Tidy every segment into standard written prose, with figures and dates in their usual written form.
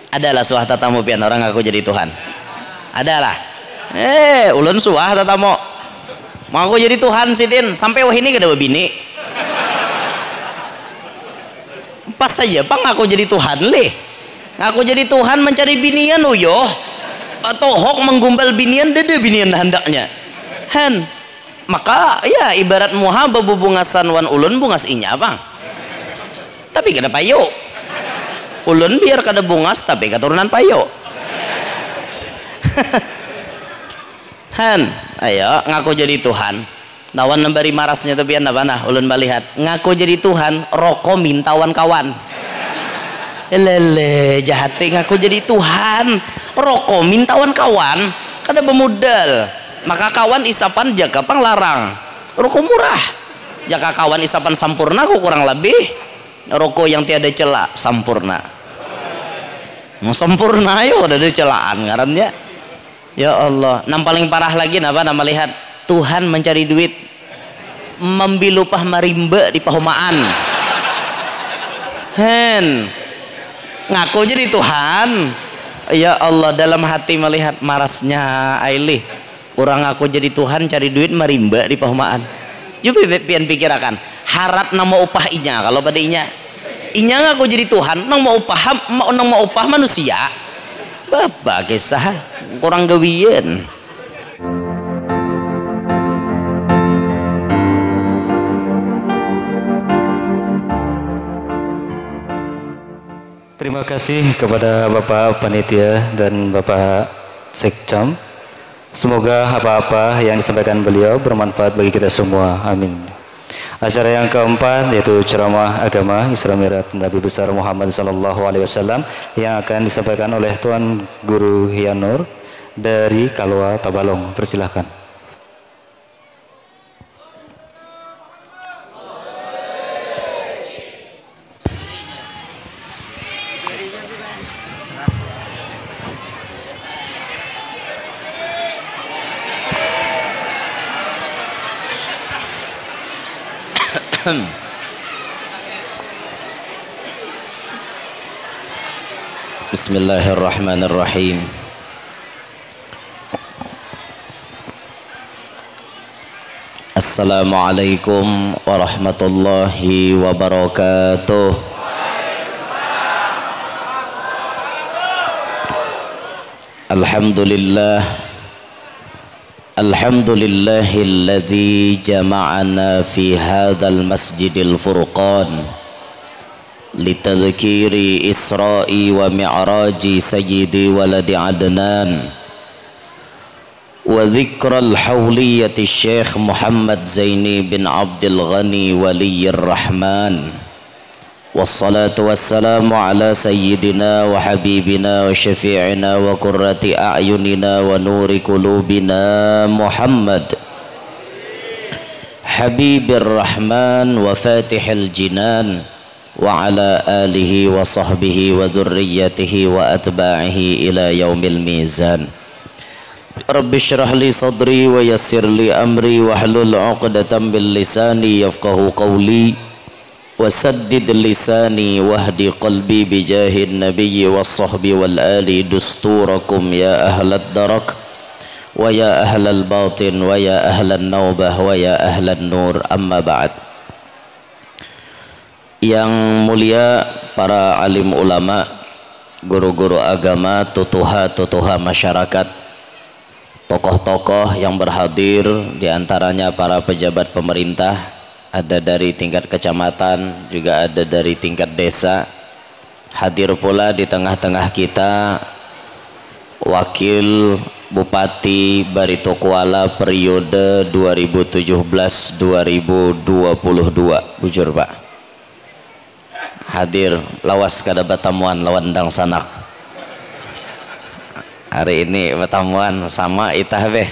Adalah suah tatamu pian orang ngaku jadi Tuhan. Adalah. Ulun suah tatamu. Mau aku jadi Tuhan sidin sampai wah ini kada bini. Pas saja pang aku jadi Tuhan leh. Aku jadi Tuhan mencari binian uyoh atau hok menggumbal binian dede binian hendaknya. Han. Maka ya ibarat muha bebubungasan wan ulun bungas inya bang. Tapi kada payo. Ulun biar kada bungas tapi keturunan payo. Han, ayo ngaku jadi Tuhan. Nawan nembari marasnya tapi apa nah ulun balihat ngaku jadi Tuhan rokok mintawan kawan. Lele jahate ngaku jadi Tuhan rokok mintawan kawan kada bemodal. Maka kawan isapan jaga pang larang rokok murah. Jaka kawan isapan sampurna ku kurang lebih rokok yang tiada celah sampurna. Mau sempurna ayo ada celaan ngarannya. Ya Allah, yang paling parah lagi apa nama lihat Tuhan mencari duit membilupah marimba di pahumaan. Hen ngaku jadi Tuhan. Ya Allah, dalam hati melihat marasnya ailih orang ngaku jadi Tuhan cari duit marimba di pahumaan. Coba pian pikirakan harap nama upah inya kalau pada inya ngaku jadi Tuhan nang mau upah manusia. Bapak kisah kurang gawian. Terima kasih kepada Bapak Panitia dan Bapak Sekcam. Semoga apa-apa yang disampaikan beliau bermanfaat bagi kita semua. Amin. Acara yang keempat yaitu ceramah agama Isra Mi'raj Nabi besar Muhammad SAW yang akan disampaikan oleh Tuan Guru Hianur dari Kalwa Tabalong. Persilahkan. Bismillahirrahmanirrahim. Assalamualaikum warahmatullahi wabarakatuh. Alhamdulillah. Alhamdulillahilladzi jama'ana fi hadzal masjidil furqan litadhkiri isra'i wa mi'raji sayyidi waladi adnan wa dhikral hawliyati syekh Muhammad Zaini bin Abdul Ghani waliyir rahman wassalatu wassalamu ala sayyidina wa habibina wa syafi'ina wa qurrati a'yunina wa nuri qulubina Muhammad habibir rahman wa fatihil jinan wa ala alihi wa sahbihi wa dhurriyyatihi wa atba'ihi ila yaumil mizan. Rabbi syrah li sadri wa yassir li amri wa hlul 'uqdatam bil lisani yafqahu qawli wasaddid lisani wahdi qalbi bijahid nabiyyi wassahbi wal ali dusturakum ya ahlad darak wa ya ahlal batin wa ya ahlan naubah wa ya ahlan nur amma ba'd. Yang mulia para alim ulama, guru-guru agama, tutuha masyarakat, tokoh-tokoh yang berhadir diantaranya para pejabat pemerintah, ada dari tingkat kecamatan, juga ada dari tingkat desa. Hadir pula di tengah-tengah kita Wakil Bupati Barito Kuala periode 2017-2022. Bujur Pak. Hadir lawas kada batamuan lawan dang sanak. Hari ini batamuan sama itah beh.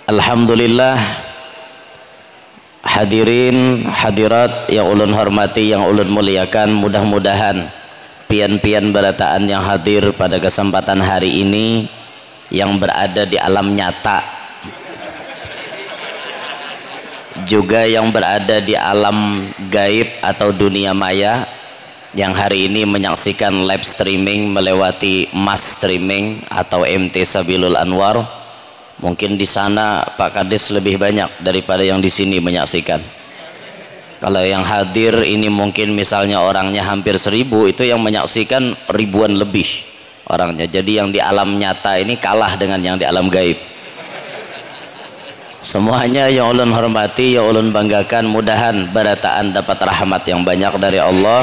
Alhamdulillah. Hadirin hadirat yang ulun hormati, yang ulun muliakan, mudah-mudahan pian-pian berataan yang hadir pada kesempatan hari ini yang berada di alam nyata juga yang berada di alam gaib atau dunia maya yang hari ini menyaksikan live streaming melewati mass streaming atau MT Sabilul Anwar. Mungkin di sana Pak Kades lebih banyak daripada yang di sini menyaksikan. Kalau yang hadir ini mungkin misalnya orangnya hampir 1000, itu yang menyaksikan ribuan lebih orangnya. Jadi yang di alam nyata ini kalah dengan yang di alam gaib. Semuanya yang ulun hormati, yang ulun banggakan, mudahan barataan dapat rahmat yang banyak dari Allah.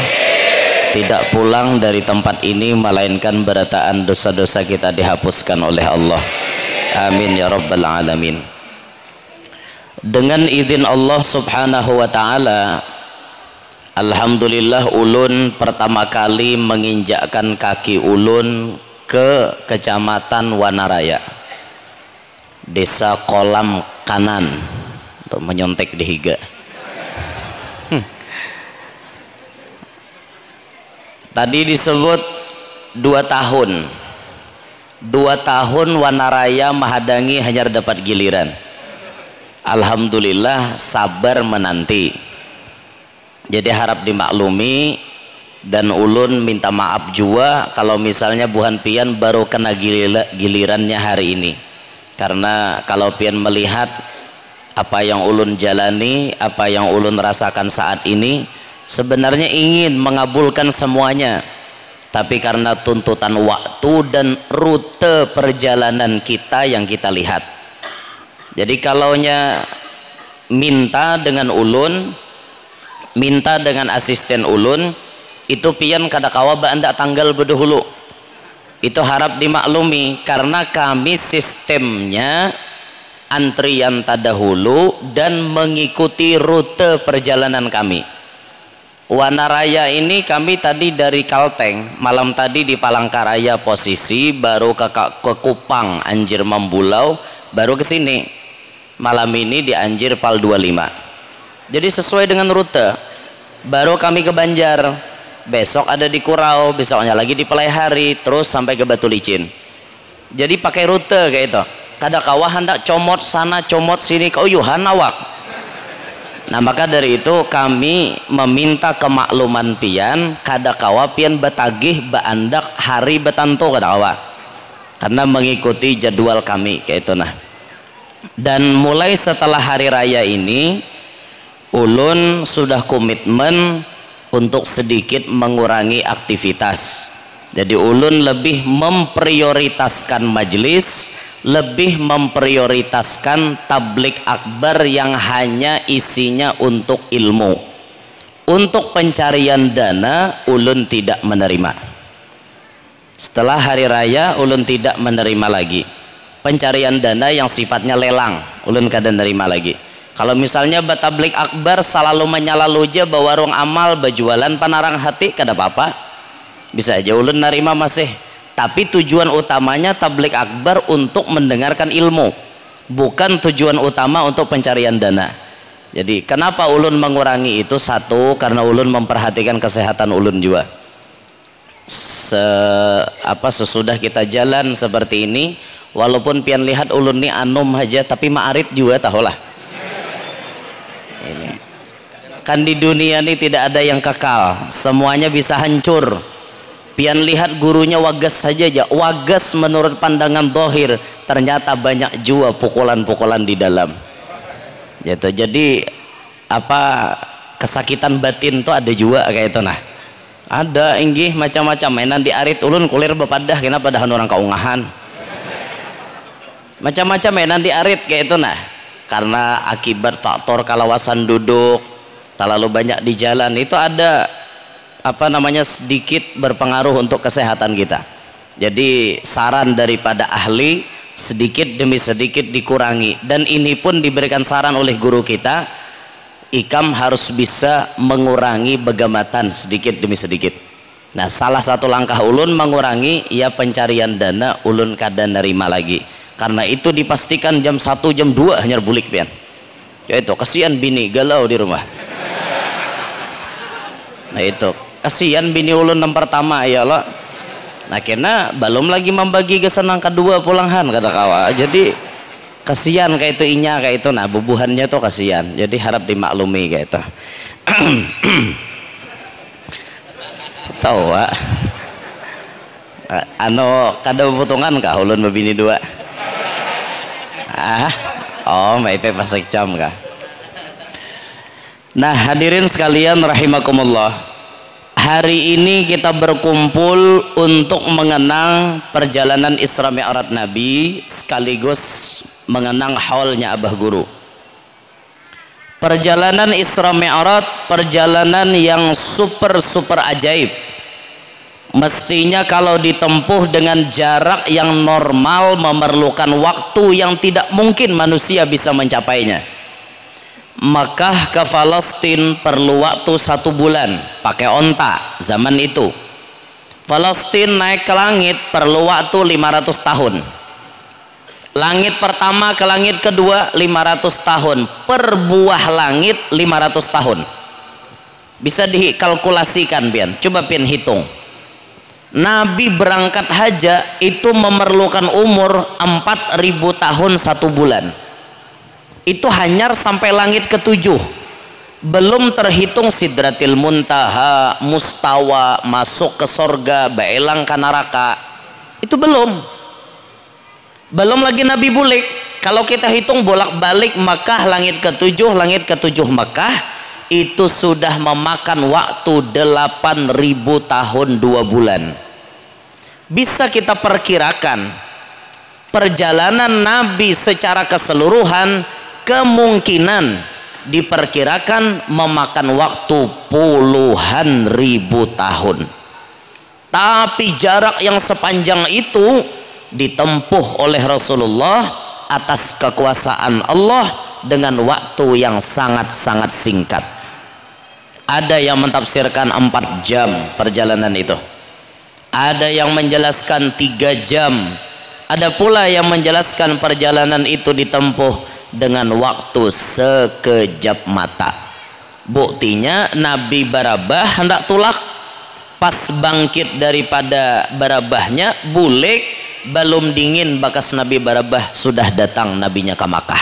Tidak pulang dari tempat ini melainkan barataan dosa-dosa kita dihapuskan oleh Allah. Amin ya rabbal alamin. Dengan izin Allah subhanahu wa ta'ala, alhamdulillah ulun pertama kali menginjakkan kaki ulun ke Kecamatan Wanaraya, Desa Kolam Kanan, untuk menyontek di higa. Tadi disebut 2 tahun. 2 tahun Wanaraya Mahadangi hanya dapat giliran. Alhamdulillah sabar menanti. Jadi harap dimaklumi, dan ulun minta maaf juga kalau misalnya buhan pian baru kena gilirannya hari ini. Karena kalau pian melihat apa yang ulun jalani, apa yang ulun rasakan saat ini, sebenarnya ingin mengabulkan semuanya, tapi karena tuntutan waktu dan rute perjalanan kita yang kita lihat. Jadi kalaunya minta dengan ulun, minta dengan asisten ulun, itu pian kadakawa anda tanggal bedahulu. Itu harap dimaklumi karena kami sistemnya antrian tadahulu dan mengikuti rute perjalanan kami. Wanaraya ini kami tadi dari Kalteng, malam tadi di Palangkaraya posisi, baru ke Kupang Anjir Mambulau, baru ke sini. Malam ini di Anjir Pal 25. Jadi sesuai dengan rute. Baru kami ke Banjar, besok ada di Kurau, besoknya lagi di Pelaihari, terus sampai ke Batu Licin. Jadi pakai rute kayak itu. Kadakawa hendak comot sana, comot sini, keuyuhan awak. Nah maka dari itu kami meminta kemakluman pian, kadakawa pian betagih baandak hari betanto kadakawa, karena mengikuti jadwal kami kayak itu. Nah, dan mulai setelah hari raya ini ulun sudah komitmen untuk sedikit mengurangi aktivitas. Jadi ulun lebih memprioritaskan majelis, lebih memprioritaskan tablik akbar yang hanya isinya untuk ilmu. Untuk pencarian dana ulun tidak menerima. Setelah hari raya ulun tidak menerima lagi pencarian dana yang sifatnya lelang, ulun kada menerima lagi. Kalau misalnya batablik akbar selalu menyalaluja bawarung amal bajualan panarang hati, kada apa-apa, bisa aja ulun nerima masih. Tapi tujuan utamanya tablik akbar untuk mendengarkan ilmu, bukan tujuan utama untuk pencarian dana. Jadi kenapa ulun mengurangi itu? Satu, karena ulun memperhatikan kesehatan ulun juga. Sesudah kita jalan seperti ini, walaupun pian lihat ulun ni anum aja, tapi ma'arit juga tahulah. Ini kan di dunia ini tidak ada yang kekal, semuanya bisa hancur. Pian lihat gurunya wagas saja aja, wagas menurut pandangan dohir, ternyata banyak juga pukulan-pukulan di dalam. Gitu. Jadi apa kesakitan batin tuh ada juga kayak itu. Nah, ada inggih macam-macam mainan di arit ulun kulir bepadah kena padahan orang kaungahan. Macam-macam mainan di arit kayak itu. Nah, karena akibat faktor kalawasan duduk terlalu banyak di jalan, itu ada sedikit berpengaruh untuk kesehatan kita. Jadi saran daripada ahli, sedikit demi sedikit dikurangi, dan ini pun diberikan saran oleh guru kita, ikam harus bisa mengurangi begamatan sedikit demi sedikit. Nah, salah satu langkah ulun mengurangi ya pencarian dana ulun kada nerima lagi. Karena itu dipastikan jam 1 jam 2 hanya bulik pian. Ya itu kasihan bini galau di rumah. Nah itu kasihan bini ulun yang pertama ya Allah. Nah kena belum lagi membagi kesenang kedua pulangan kata kawa. Jadi kasihan kayak itu inya kayak itu. Nah bubuhannya tuh kasihan. Jadi harap dimaklumi kayak itu. Tahu Pak. Anu kada potongan kah ulun babini dua? Oh, maipe pasek cam kah? Nah, hadirin sekalian rahimakumullah. Hari ini kita berkumpul untuk mengenang perjalanan Isra Mi'raj Nabi sekaligus mengenang haulnya Abah Guru. Perjalanan Isra Mi'raj perjalanan yang super ajaib. Mestinya kalau ditempuh dengan jarak yang normal memerlukan waktu yang tidak mungkin manusia bisa mencapainya. Makkah ke Palestina perlu waktu 1 bulan pakai onta zaman itu. Palestina naik ke langit perlu waktu 500 tahun. Langit pertama ke langit kedua 500 tahun. Per buah langit 500 tahun. Bisa dikalkulasikan pian. Coba pian hitung. Nabi berangkat haji itu memerlukan umur 4000 tahun 1 bulan. Itu hanyar sampai langit ke-7. Belum terhitung Sidratil Muntaha, Mustawa, masuk ke sorga, baelang ke neraka. Itu belum. Belum lagi Nabi bulik. Kalau kita hitung bolak-balik Makkah langit ke-7, langit ke-7 Makkah, itu sudah memakan waktu 8000 tahun 2 bulan. Bisa kita perkirakan perjalanan Nabi secara keseluruhan kemungkinan diperkirakan memakan waktu puluhan ribu tahun. Tapi jarak yang sepanjang itu ditempuh oleh Rasulullah atas kekuasaan Allah dengan waktu yang sangat-sangat singkat. Ada yang mentafsirkan 4 jam perjalanan itu, ada yang menjelaskan 3 jam, ada pula yang menjelaskan perjalanan itu ditempuh dengan waktu sekejap mata. Buktinya Nabi Barabah hendak tulak, pas bangkit daripada Barabahnya bulik, belum dingin bakas Nabi Barabah sudah datang nabinya ke Makkah.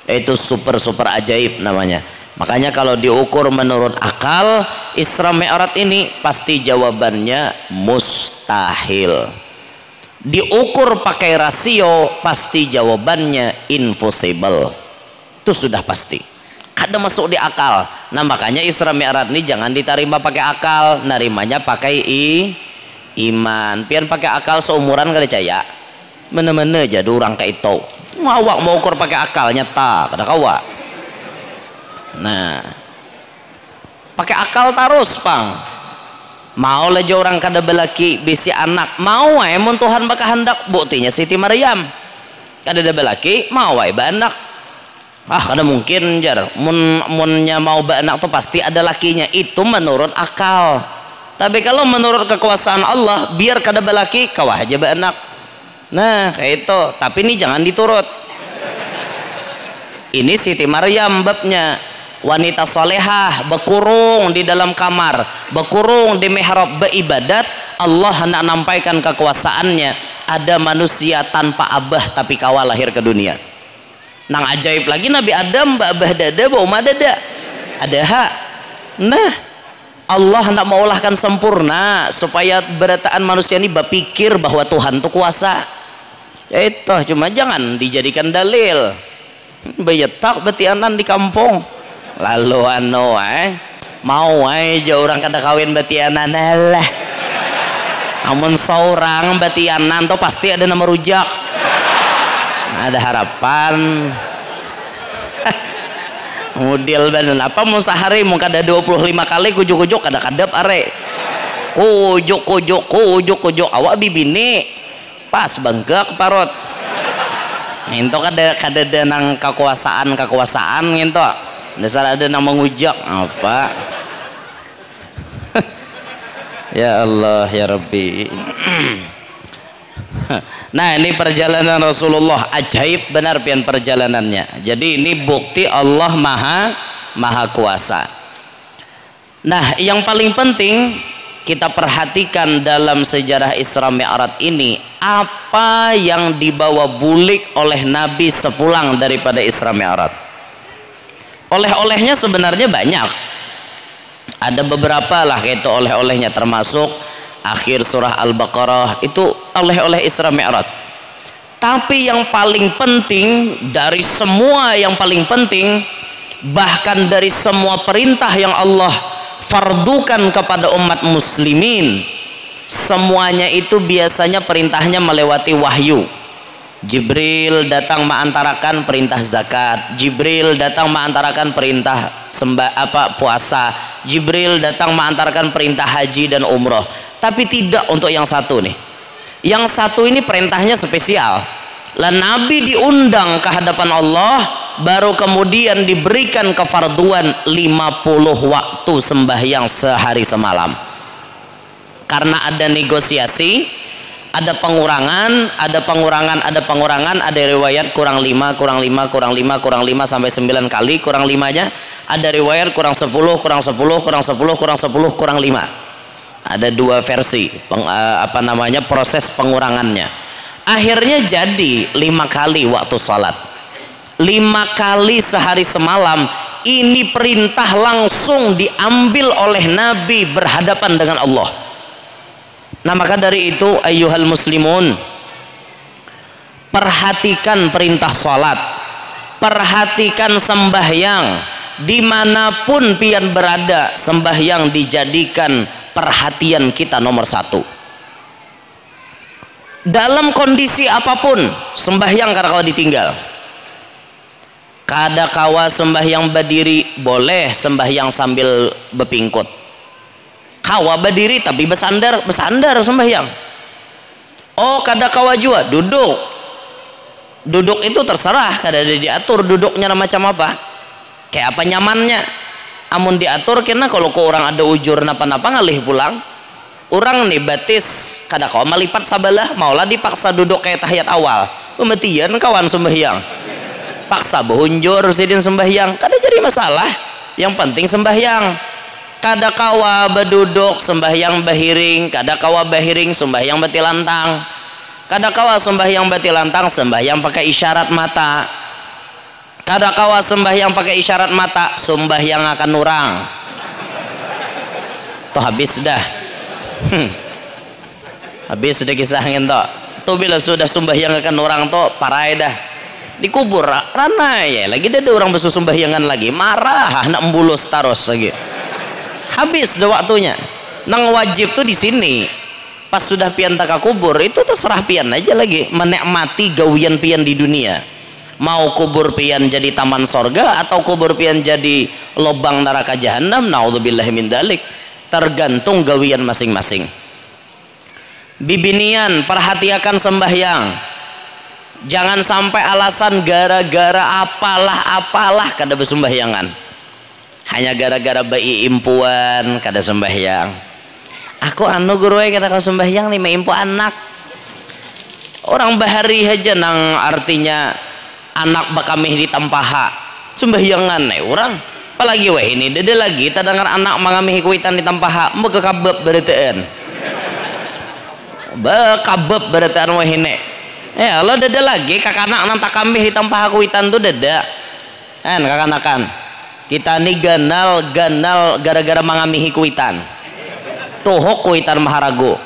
Itu super ajaib namanya. Makanya kalau diukur menurut akal, Isra Mi'raj ini pasti jawabannya mustahil. Diukur pakai rasio, pasti jawabannya impossible. Itu sudah pasti. Kada masuk di akal. Nah makanya Isra Mi'raj ini jangan diterima pakai akal, narimanya pakai iman. Pian pakai akal seumuran kada caya. Mana-mana aja orang kayak itu. Awak mau ukur pakai akal nyata, kada kawa. Nah, pakai akal terus pang. Mau aja orang kada belaki bisi anak, mau wae mun Tuhan baka hendak. Buktinya Siti Maryam kada ada belaki, mau wae banak. Kada mungkin jar. Munnya mau banak tuh pasti ada lakinya. Itu menurut akal. Tapi kalau menurut kekuasaan Allah, biar kada belaki kawah aja banak. Nah, kayak itu. Tapi ini jangan diturut. Ini Siti Maryam babnya. Wanita solehah berkurung di dalam kamar, berkurung di mihrab beribadat. Allah hendak nampaikan kekuasaannya. Ada manusia tanpa abah tapi kawal lahir ke dunia. Nang ajaib lagi Nabi Adam abah dada bauma dada ada hak. Nah Allah hendak mengolahkan sempurna supaya berataan manusia ini berpikir bahwa Tuhan itu kuasa. Itu cuma jangan dijadikan dalil. Bayetak betianan di kampung. Lalu mau aja orang kada kawin batianan lah. Amun seorang batianan tuh pasti ada nama rujak. Ada harapan. Mudil badan apa mun sehari mun kada 25 kali kujuk-kujuk kada kadep are. Kujuk awak bibini pas bengkak parot. Itu kada nang kekuasaan gitu. Dasar ada nama ngujak apa. Ya Allah ya Rabbi. Nah ini perjalanan Rasulullah ajaib benar pian perjalanannya. Jadi ini bukti Allah maha kuasa. Nah yang paling penting kita perhatikan dalam sejarah Isra Mi'raj ini, apa yang dibawa bulik oleh Nabi sepulang daripada Isra Mi'raj. Oleh-olehnya sebenarnya banyak. Ada beberapa lah itu oleh-olehnya, termasuk akhir surah Al-Baqarah itu oleh-oleh Isra Mi'raj. Tapi yang paling penting dari semua, yang paling penting bahkan dari semua perintah yang Allah fardukan kepada umat muslimin, semuanya itu biasanya perintahnya melewati wahyu. Jibril datang mengantarakan perintah zakat, Jibril datang mengantarakan perintah puasa, Jibril datang mengantarakan perintah haji dan umroh. Tapi tidak untuk yang satu nih. Yang satu ini perintahnya spesial. Lah Nabi diundang ke hadapan Allah, baru kemudian diberikan kefarduan 50 waktu sembahyang sehari semalam. Karena ada negosiasi, ada pengurangan, ada riwayat kurang 5 sampai 9 kali, kurang 5-nya. Ada riwayat kurang 10, kurang 5. Ada dua versi proses pengurangannya. Akhirnya jadi 5 kali waktu sholat, 5 kali sehari semalam. Ini perintah langsung diambil oleh Nabi berhadapan dengan Allah. Nah maka dari itu ayyuhal muslimun, perhatikan perintah sholat, perhatikan sembahyang. Dimanapun pian berada, sembahyang dijadikan perhatian kita nomor 1. Dalam kondisi apapun sembahyang kada kawa ditinggal. Kada kawa sembahyang berdiri, boleh sembahyang sambil bepingkut. Kawa berdiri tapi bersandar sembahyang. Oh kada kawa jua duduk itu terserah, kada ada diatur duduknya macam apa, kayak apa nyamannya. Amun diatur kena kalau ko orang ada ujur napa-napa ngalih pulang. Orang nih batis kada kau melipat sabalah, maulah dipaksa duduk kayak tahiyat awal. Pemetian kawan sembahyang. Paksa behunjur sidin sembahyang, kada jadi masalah. Yang penting sembahyang. Kada kawa beduduk sembahyang bahiring, kada kawa bahiring sembahyang betilantang. Kada kawa sembahyang betilantang sembahyang pakai isyarat mata. Kada kawa sembahyang pakai isyarat mata, sembahyang akan urang. Toh habis dah. Habis dah kisah ngento. Tuh bila sudah sembahyang akan urang toh parai dah. Dikubur ranai ya. Lagi ada orang besu sembahyangan lagi, marah nak embulus terus lagi. Habis dah waktunya. Nang wajib tuh di sini. Pas sudah pian tak kubur itu terserah pian aja lagi menikmati gawian pian di dunia. Mau kubur pian jadi taman sorga atau kubur pian jadi lubang neraka jahanam, naudzubillahi min dzalik, tergantung gawian masing-masing. Bibinian, perhatikan sembahyang. Jangan sampai alasan gara-gara apalah kada bersembahyangan. Hanya gara-gara bayi impuan kada sembahyang. Aku guru kada sembahyang nih impu anak. Orang bahari aja nang artinya anak bakamih di tampaha sembahyangan orang, apalagi weh ini dede lagi tak dengar anak mengamih kuitan di tampaha bekabab beretaan weh ini ya lo dede lagi kakak anak nanti kami di tampaha kuitan tuh dede kan kakak-anakan kita nih ganal gara-gara mengamih kuitan tuhok kuitan maharago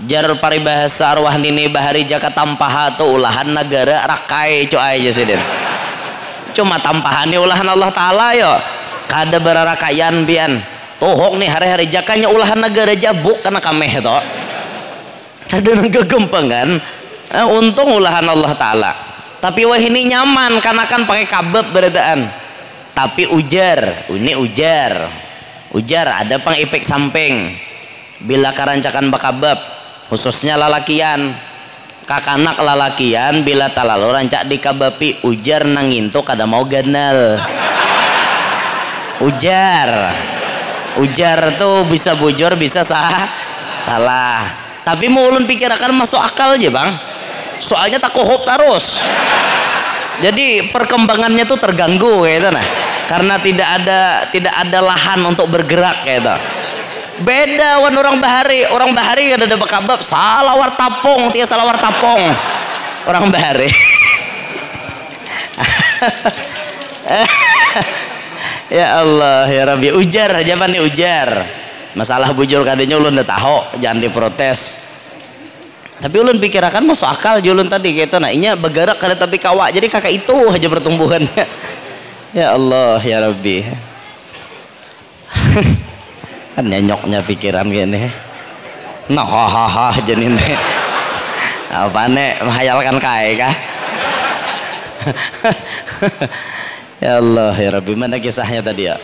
jar paribahasa arwah nini bahari jaka tampaha atau ulahan negara rakai coy aja sidin. Cuma tampahan ini ulahan Allah Ta'ala yo kada berarakayan bian tuhok nih hari-hari jakanya ulahan negara jabuk karena kameh to kada ngegempengan. Untung ulahan Allah Ta'ala, tapi wah ini nyaman karena kan pakai kabab beradaan. Tapi ujar ada pang efek samping bila karancakan bakabab, khususnya lalakian, kakanak lalakian bila talalu rancak dikabapi ujar nanginto kada mau ganal. Ujar tuh bisa bujur bisa salah, tapi mau ulun pikir akan masuk akal aja bang, soalnya tak kohop terus, jadi perkembangannya tuh terganggu gitu nah, karena tidak ada lahan untuk bergerak gitu. Beda wan orang bahari kada ada bakabab salawar tapong orang bahari Ya Allah ya Rabbi, ujar jaman nih ujar. Masalah bujur kadenya ulun udah tahu, jangan diprotes. Tapi ulun pikirakan masuk akal julun tadi gitu. Nah inya bergerak kada tapi kawak, jadi kakak itu aja pertumbuhannya. Ya Allah ya Rabbi. Kan nyanyoknya pikiran gini. Nah hahaha jenin teh. Apa nek menghayalkan kae kah? Ya Allah ya Rabbi, mana kisahnya tadi ya?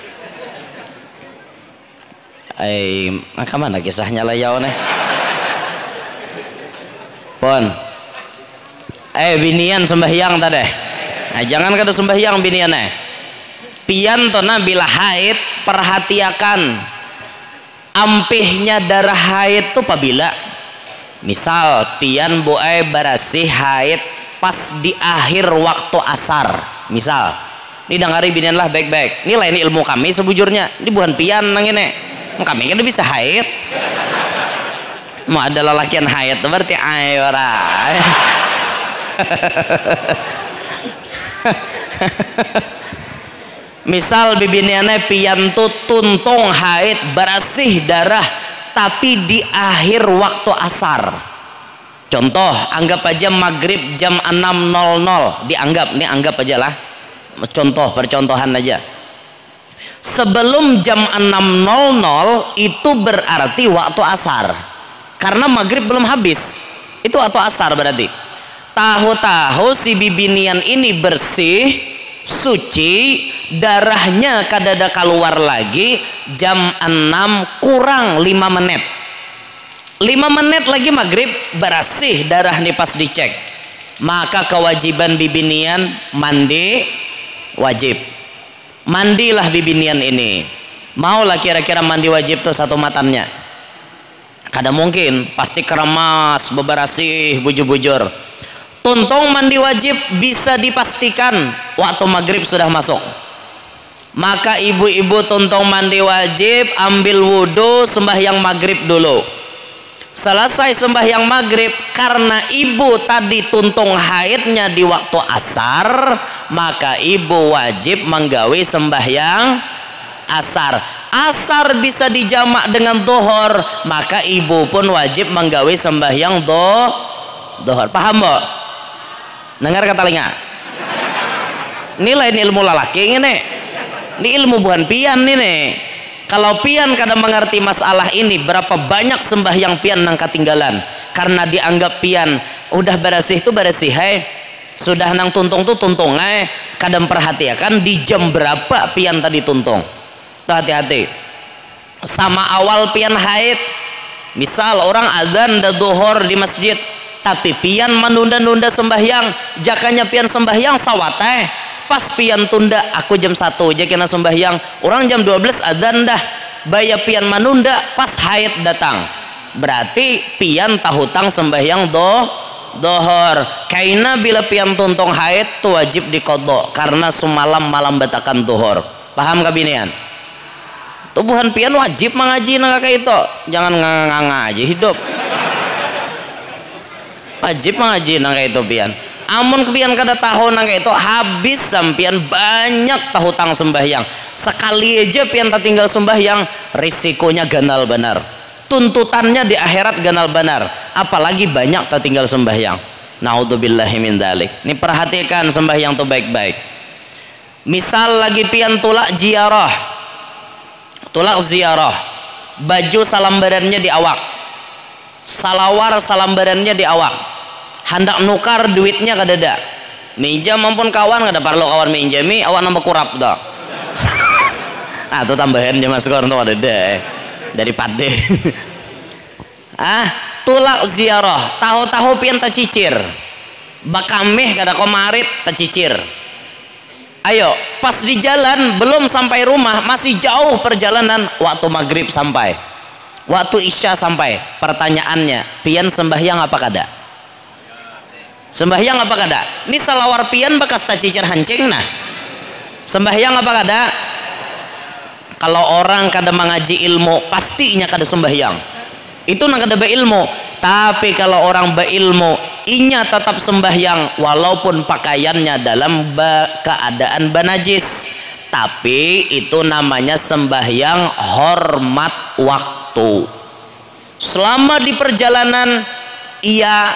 Maka mana kisahnya lah ya nih? Pon. Binian sembahyang tadi. Nah, jangan kada sembahyang binian pian tona bila haid perhatiakan ampihnya darah haid tuh apabila misal pian boe barasih haid pas di akhir waktu asar, misal ini dengari binian lah baik-baik, ini lain ilmu kami sebujurnya, ini bukan pian nang ini kami kan bisa haid mau ada lelakian haid berarti ayo misal bibiniannya pian tuh tuntung haid barasih darah tapi di akhir waktu asar, contoh anggap aja maghrib jam 6.00 dianggap, ini anggap aja lah contoh percontohan aja, sebelum jam 6.00 itu berarti waktu asar karena maghrib belum habis, itu waktu asar berarti. Tahu-tahu si bibinian ini bersih suci, darahnya kadada keluar lagi jam 6 kurang 5 menit 5 menit lagi maghrib bersih darah nih pas dicek, maka kewajiban bibinian mandi wajib. Mandilah bibinian ini, maulah kira-kira mandi wajib tuh satu matannya kada mungkin, pasti keramas beberasih bujur-bujur. Tuntung mandi wajib bisa dipastikan waktu maghrib sudah masuk, maka ibu-ibu tuntung mandi wajib ambil wudhu sembahyang maghrib dulu. Selesai sembahyang maghrib, karena ibu tadi tuntung haidnya di waktu asar, maka ibu wajib menggawi sembahyang asar. Asar bisa dijamak dengan dohor, maka ibu pun wajib menggawi sembahyang dohor. Paham mbok? Dengar kata telinga. Ini lain ilmu lalaki ini. Ini ilmu bukan pian ini. Kalau pian kadang mengerti masalah ini, berapa banyak sembahyang pian nang ketinggalan karena dianggap pian udah bersih tuh bersih sudah nang tuntung tuh tuntung kadang perhatikan di jam berapa pian tadi tuntung. Tuh hati-hati. Sama awal pian haid, misal orang azan dah duhur di masjid tapi pian menunda-nunda sembahyang, jakanya pian sembahyang sawat pas pian tunda aku jam 1 aja kena sembahyang, orang jam 12 azan dah baya pian menunda pas haid datang, berarti pian tahutang sembahyang dohor. Kaina bila pian tuntung haid tu wajib dikodok karena semalam malam batakan dohor. Paham kabinian? Tubuhan pian wajib mengaji nang kayak itu, jangan ngaji hidup. Wajib mengaji nang kayak itu pian. Amun kepian kada tahu nang kayak itu habis sampian banyak tahutang sembahyang. Sekali aja pian tak tinggal sembahyang, risikonya ganal benar. Tuntutannya di akhirat ganal benar. Apalagi banyak tak tinggal sembahyang. Naudzubillahi min dzalik. Ini perhatikan sembahyang tuh baik-baik. Misal lagi pian tulak ziarah. Tulak ziarah. Baju salam badannya di awak. Salawar salam badannya di awak. Hendak nukar duitnya kadada. Minjam maupun kawan kada perlu kawan minjami, awak nambah kurap dah. Tuh tambahan jam skor tuh ada deh dari pade. Tulak ziarah, tahu-tahu pian tacicir. Bakameh kada komarit tacicir. Ayo, pas di jalan belum sampai rumah, masih jauh perjalanan, waktu maghrib sampai. Waktu isya sampai. Pertanyaannya, pian sembahyang apa kada? Sembahyang apa kada? Ini salawar pian bekas tacicir hancing nah. Sembahyang apa kada? Kalau orang kada mengaji ilmu, pastinya kada sembahyang. Itu nang kada beilmu. Tapi kalau orang beilmu, inya tetap sembahyang walaupun pakaiannya dalam keadaan banajis. tapi itu namanya sembahyang hormat waktu. Selama di perjalanan ia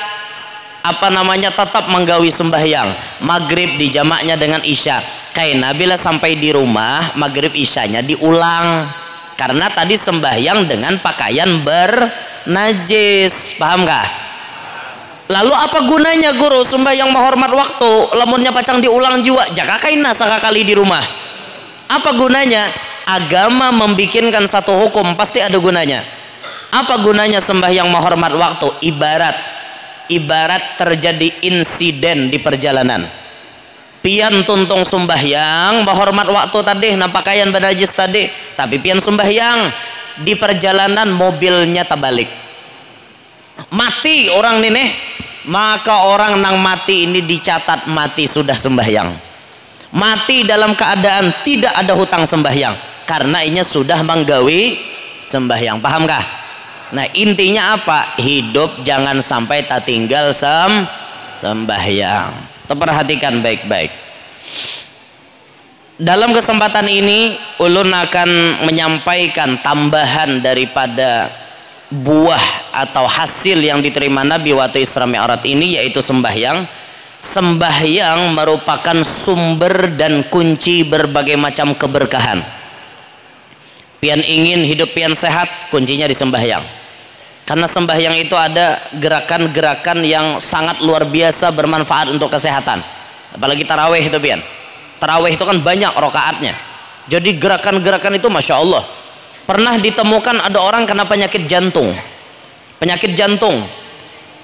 tetap menggawi sembahyang maghrib di jamaknya dengan isya. Kaina bila sampai di rumah maghrib isyanya diulang karena tadi sembahyang dengan pakaian bernajis, paham kah? Lalu apa gunanya guru sembahyang menghormat waktu lamunnya pacang diulang juga jaka kaina sakakali di rumah? Apa gunanya? Agama membikinkan satu hukum pasti ada gunanya. Apa gunanya sembahyang menghormat waktu? Ibarat terjadi insiden di perjalanan. Pian tuntung sembahyang menghormat waktu tadi, pakaian bernajis tadi, tapi pian sembahyang di perjalanan mobilnya terbalik. Mati orang nih, maka orang nang mati ini dicatat mati sudah sembahyang. Mati dalam keadaan tidak ada hutang sembahyang karena ini sudah menggawi sembahyang. Paham kah? Nah intinya apa? Hidup jangan sampai tak tinggal sembahyang. Perhatikan baik-baik. Dalam kesempatan ini ulun akan menyampaikan tambahan daripada buah atau hasil yang diterima Nabi waktu Isra Mi'raj ini, yaitu sembahyang. Sembahyang merupakan sumber dan kunci berbagai macam keberkahan. Pian ingin hidup pian sehat, kuncinya di sembahyang. Karena sembahyang itu ada gerakan-gerakan yang sangat luar biasa bermanfaat untuk kesehatan. Apalagi tarawih itu pian. Tarawih itu kan banyak rokaatnya. Jadi gerakan-gerakan itu Masya Allah. Pernah ditemukan ada orang kena penyakit jantung. Penyakit jantung.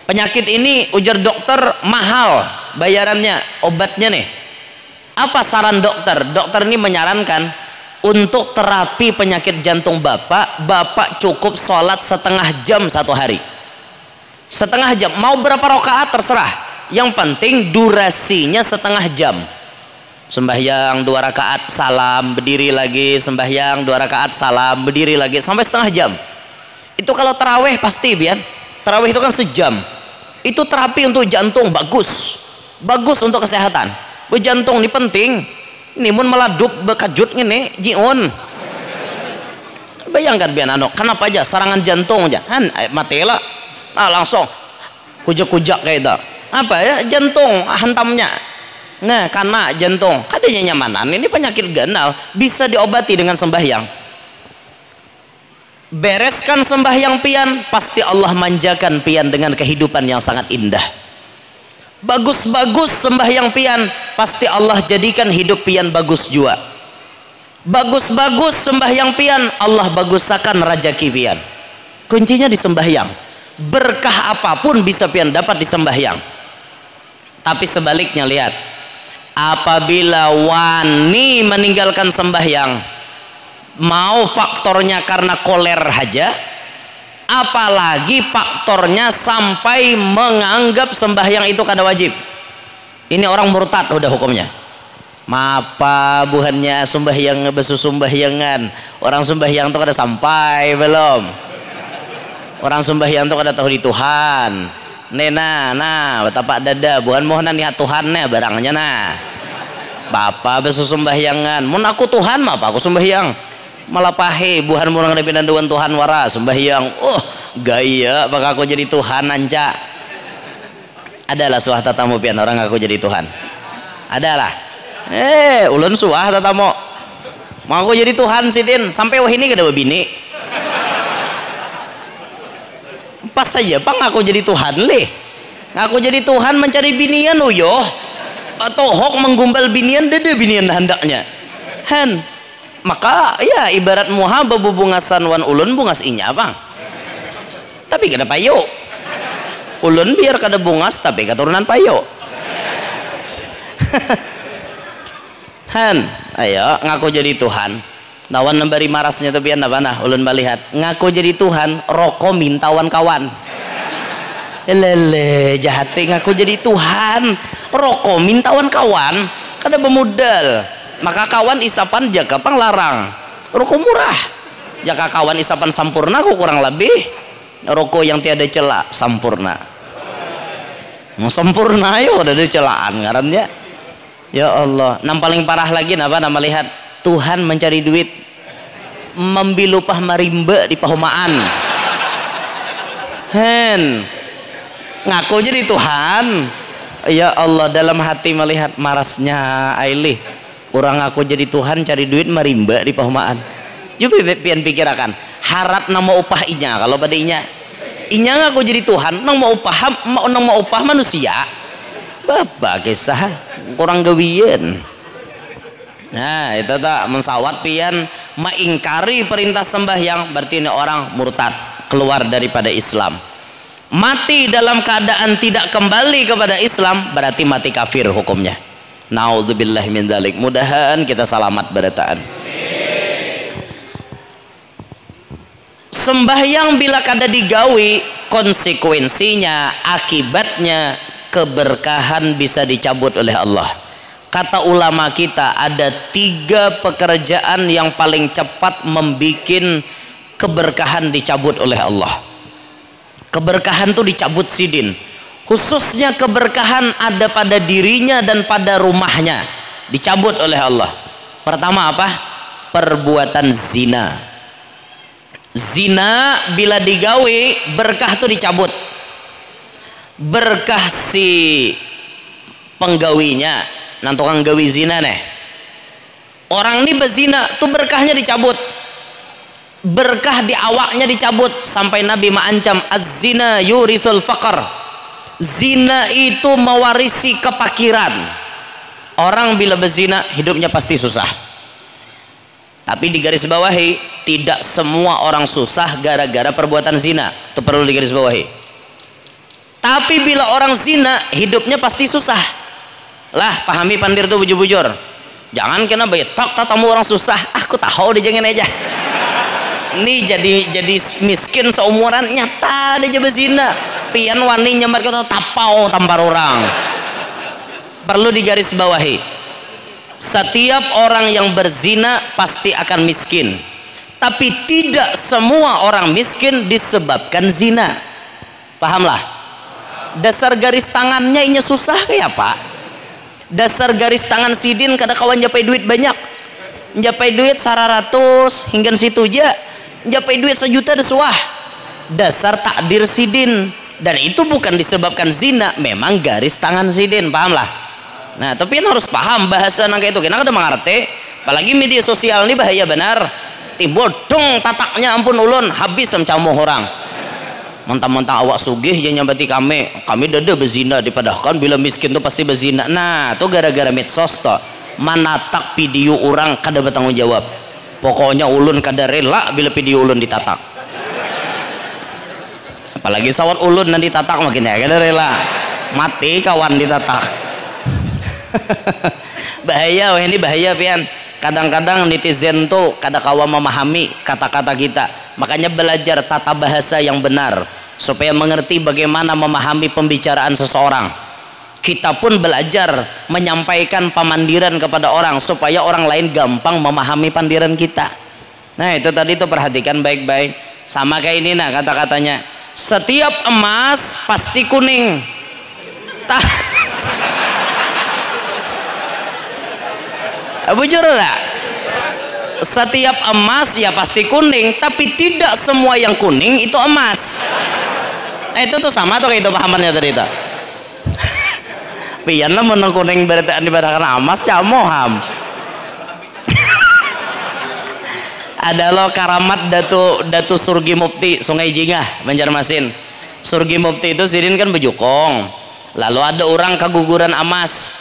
Penyakit ini ujar dokter mahal bayarannya, obatnya nih. Apa saran dokter? Dokter ini menyarankan untuk terapi penyakit jantung bapak cukup sholat setengah jam satu hari. Setengah jam, mau berapa rakaat terserah. Yang penting durasinya setengah jam. Sembahyang 2 rakaat salam berdiri lagi, sembahyang 2 rakaat salam berdiri lagi sampai setengah jam. Itu kalau taraweh pasti biar. Taraweh itu kan sejam. Itu terapi untuk jantung, bagus untuk kesehatan. Jantung ini penting. Ini mun meladup bekajut ini jiun. Bayangkan biar anak kenapa aja serangan jantung aja mati lah langsung kujak-kujak kayak itu apa ya jantung hantamnya. Nah karena jantung kadanya nyamanan ini penyakit ganal bisa diobati dengan sembahyang. Bereskan sembahyang pian pasti Allah manjakan pian dengan kehidupan yang sangat indah. Bagus-bagus sembahyang pian pasti Allah jadikan hidup pian bagus juga. Bagus-bagus sembahyang pian Allah bagusakan rezeki pian. Kuncinya di sembahyang. Berkah apapun bisa pian dapat di sembahyang. Tapi sebaliknya lihat, apabila wani meninggalkan sembahyang, mau faktornya karena koler aja, apalagi faktornya sampai menganggap sembahyang itu kada wajib. Ini orang murtad udah hukumnya. Mapa buhannya sembahyang besu sembahyangan. Orang sembahyang itu kada sampai belum. Orang sembahyang itu kada tahu di Tuhan. Nena, nah betapa dada buhan mohonan lihat Tuhannya barangnya nah. Bapak besu sembahyangan. Mun aku Tuhan mah apa aku sembahyang. Malah pahe buhan murang depan Tuhan Tuhan wara sembahyang gaya baka aku jadi Tuhan anca. Adalah suah tatamu pian orang aku jadi Tuhan adalah ulun suah tatamu mau aku jadi Tuhan sidin sampai wah ini kada bini pas saja pang aku jadi Tuhan leh aku jadi Tuhan mencari binian uyoh atau hok menggumbal binian dede binian hendaknya maka ya ibarat muha bebubungasan wan ulun bungas inya bang tapi kada payo ulun biar kada bungas tapi keturunan payo ayo ngaku jadi Tuhan nawan nembari marasnya tapi apa nah ulun melihat ngaku jadi Tuhan rokok mintawan kawan lele jahati ngaku jadi Tuhan rokok mintawan kawan kada bemodal. Maka kawan isapan jaka pang larang rokok murah jaka kawan isapan sampurna aku kurang lebih rokok yang tiada celah sampurna mau sempurna ayo ada celaan ngarannya ya Allah. Yang paling parah lagi nama lihat Tuhan mencari duit membilupah marimba di pahumaan hen ngaku jadi Tuhan. Ya Allah, dalam hati melihat marasnya Ailih orang ngaku jadi Tuhan cari duit marimba di pahumaan. Coba pian pikirakan harap nama upah inya kalau pada inya ngaku jadi Tuhan nang mau upah manusia bapak kisah kurang gawian. Nah itu tak mensawat pian mengingkari perintah sembahyang berarti ini orang murtad keluar daripada Islam. Mati dalam keadaan tidak kembali kepada Islam berarti mati kafir hukumnya. Naudzubillah min dzalik. Mudahan kita selamat berataan. Sembahyang bila kada digawi konsekuensinya akibatnya keberkahan bisa dicabut oleh Allah. Kata ulama kita ada 3 pekerjaan yang paling cepat membikin keberkahan dicabut oleh Allah. Keberkahan tuh dicabut sidin. Khususnya keberkahan ada pada dirinya dan pada rumahnya dicabut oleh Allah. Pertama apa? Perbuatan zina. Zina bila digawe berkah tuh dicabut. Berkah si penggawinya nantukang gawi zina nih orang ini bezina tuh berkahnya dicabut, berkah di awaknya dicabut sampai Nabi mengancam az-zina yurisul faqr, zina itu mewarisi kepakiran. Orang bila bezina hidupnya pasti susah, tapi di garis bawahi tidak semua orang susah gara-gara perbuatan zina, itu perlu di garis bawahi. Tapi bila orang zina hidupnya pasti susah lah, pahami pandir tuh bujur-bujur. Jangan kena betok tamu orang susah. Aku tahu dijengin aja. Ini jadi miskin seumuran nyata dia berzina. Pian wani nyamar kita tapau tampar orang. Perlu digaris bawahi. Setiap orang yang berzina pasti akan miskin. Tapi tidak semua orang miskin disebabkan zina. Pahamlah? Dasar garis tangannya ini susah kayak apa? Dasar garis tangan sidin kada kawan japai duit banyak, japai duit 100 hingga situ aja, japai duit 1 juta desuah. Dasar takdir sidin, dan itu bukan disebabkan zina, memang garis tangan sidin, pahamlah. Nah tapi harus paham bahasa nang kayak itu, kena kada mengerti. Apalagi media sosial ini bahaya benar. Timbul dong tataknya ampun ulun habis mencamuh orang. Mentang-mentang awak sugih yang nyambati kami dada bezina dipadahkan bila miskin tuh pasti bezina. Nah tuh gara-gara medsos toh manatak video orang kada bertanggung jawab. Pokoknya ulun kada rela bila video ulun ditatak, apalagi sawat ulun nanti ditatak makin ya kada rela mati kawan ditatak. Bahaya, wah ini bahaya pian. Kadang-kadang netizen tuh kada kawan memahami kata-kata kita, makanya belajar tata bahasa yang benar supaya mengerti bagaimana memahami pembicaraan seseorang. Kita pun belajar menyampaikan pamandiran kepada orang supaya orang lain gampang memahami pandiran kita. Nah itu tadi tuh perhatikan baik-baik. Sama kayak ini nah kata-katanya, setiap emas pasti kuning. Bujur lah, setiap emas ya pasti kuning, tapi tidak semua yang kuning itu emas. Itu tuh sama tuh kayak itu pahamannya tadi itu. Pian lah menang kuning berarti dibandingkan emas camoham. Ada lo karamat datu Surgi Mufti Sungai Jingah Banjarmasin. Surgi Mufti itu sidin kan bejukong. Lalu ada orang keguguran emas